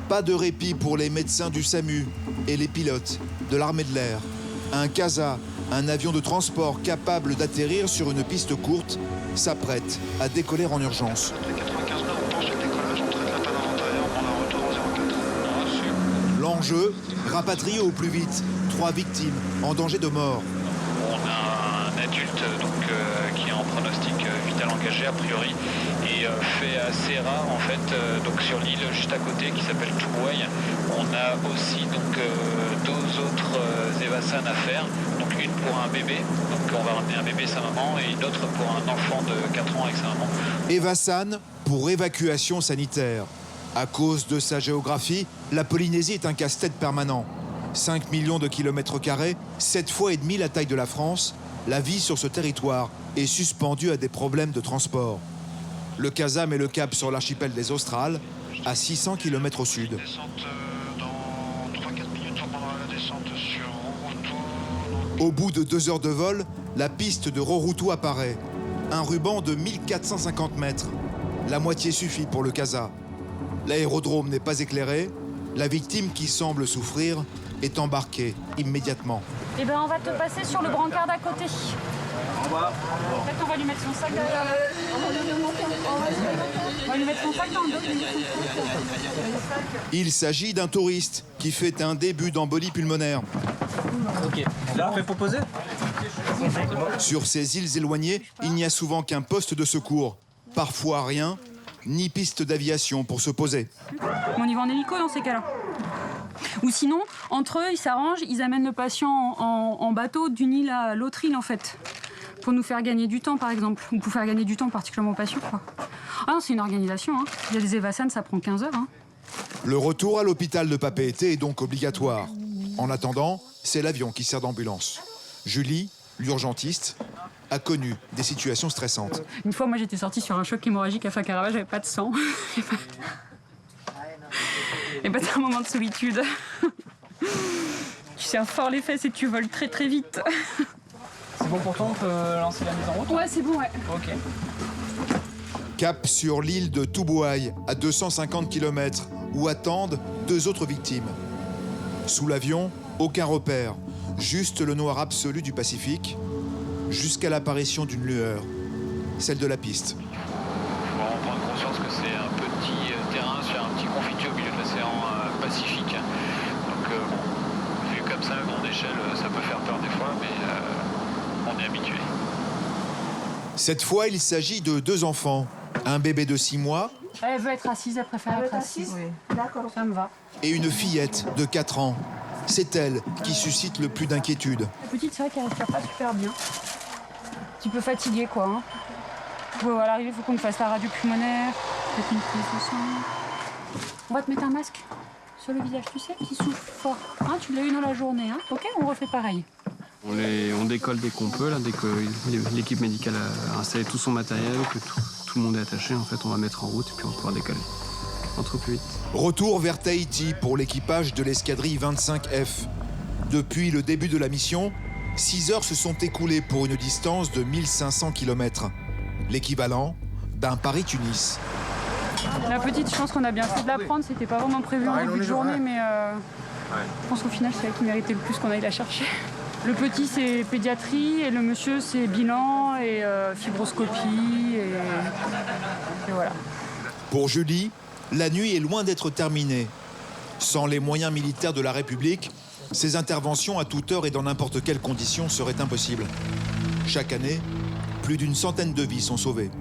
Pas de répit pour les médecins du SAMU et les pilotes de l'armée de l'air. Un CASA, un avion de transport capable d'atterrir sur une piste courte, s'apprête à décoller en urgence. 95 nord, on penche le décollage, on traite la panne à l'intérieur, on a un retour en 04. L'enjeu, rapatrier au plus vite 3 victimes en danger de mort. On a un adulte qui est en pronostic vital engagé a priori et fait assez rare en fait donc sur l'île juste à côté qui s'appelle Toubouaï. On a aussi donc 2 autres évassanes à faire, donc une pour un bébé, donc on va ramener un bébé et sa maman et une autre pour un enfant de 4 ans avec sa maman. Evassan pour évacuation sanitaire. À cause de sa géographie, la Polynésie est un casse-tête permanent. 5 millions de kilomètres carrés, 7 fois et demi la taille de la France, la vie sur ce territoire est suspendue à des problèmes de transport. Le CASA met le cap sur l'archipel des Australes, à 600 km au sud. Descente dans 3-4 minutes pendant la descente sur Rorotou. Au bout de 2 heures de vol, la piste de Rorotou apparaît. Un ruban de 1450 mètres. La moitié suffit pour le CASA. L'aérodrome n'est pas éclairé. La victime qui semble souffrir est embarquée immédiatement. Eh ben, on va te passer sur le brancard d'à côté. Peut-être on va lui mettre son sac derrière. On va lui mettre son sac dans le dos. Il s'agit d'un touriste qui fait un début d'embolie pulmonaire. Ok, là, on peut proposer. Sur ces îles éloignées, il n'y a souvent qu'un poste de secours. Parfois rien, ni piste d'aviation pour se poser. On y va en hélico dans ces cas-là. Ou sinon, entre eux, ils s'arrangent, ils amènent le patient en bateau d'une île à l'autre île, en fait. Pour nous faire gagner du temps, par exemple. Ou pour faire gagner du temps, particulièrement aux patients, quoi. Ah non, c'est une organisation, hein. Il y a des évassanes, ça prend 15 heures, hein. Le retour à l'hôpital de Papeete est donc obligatoire. En attendant, c'est l'avion qui sert d'ambulance. Julie, l'urgentiste, a connu des situations stressantes. Une fois, moi, j'étais sortie sur un choc hémorragique à Fakarava, j'avais pas de sang. Et bah, c'est un moment de solitude. Tu serres fort les fesses et tu voles très très vite. C'est bon pour toi, on peut lancer la mise en route? Ouais, c'est bon, ouais. Ok. Cap sur l'île de Toubouaï, à 250 km, où attendent 2 autres victimes. Sous l'avion, aucun repère, juste le noir absolu du Pacifique, jusqu'à l'apparition d'une lueur, celle de la piste. Bon, on prend conscience que c'est un petit terrain sur un petit confitué au milieu de l'océan Pacifique. Donc bon, vu comme ça à grande échelle, ça peut faire peur des fois, mais on est habitué. Cette fois, il s'agit de 2 enfants. Un bébé de 6 mois Elle veut être assise, elle préfère être assise. Oui. D'accord, ça me va. et une fillette de 4 ans. C'est elle qui suscite le plus d'inquiétude. La petite, c'est vrai qu'elle respire pas super bien. Un petit peu fatiguée, quoi. Hein. Bon, à l'arrivée, il faut qu'on fasse la radio pulmonaire, peut-être une prise de sang. On va te mettre un masque sur le visage, tu sais, qui souffle fort. Hein, tu l'as eu dans la journée, hein. Ok, on refait pareil. On décolle dès qu'on peut, là, dès que l'équipe médicale a installé tout son matériel, que tout le monde est attaché, en fait, on va mettre en route et puis on pourra décoller. Entre plus vite. Retour vers Tahiti pour l'équipage de l'escadrille 25F. Depuis le début de la mission, 6 heures se sont écoulées pour une distance de 1500 km. L'équivalent d'un Paris-Tunis. La petite, je pense qu'on a bien fait de la prendre. C'était pas vraiment prévu en début de journée, mais je pense qu'au final, c'est elle qui méritait le plus qu'on aille la chercher. Le petit, c'est pédiatrie, et le monsieur, c'est bilan et fibroscopie, et voilà. Pour Julie, la nuit est loin d'être terminée. Sans les moyens militaires de la République, ces interventions à toute heure et dans n'importe quelle condition seraient impossibles. Chaque année, plus d'100 de vies sont sauvées.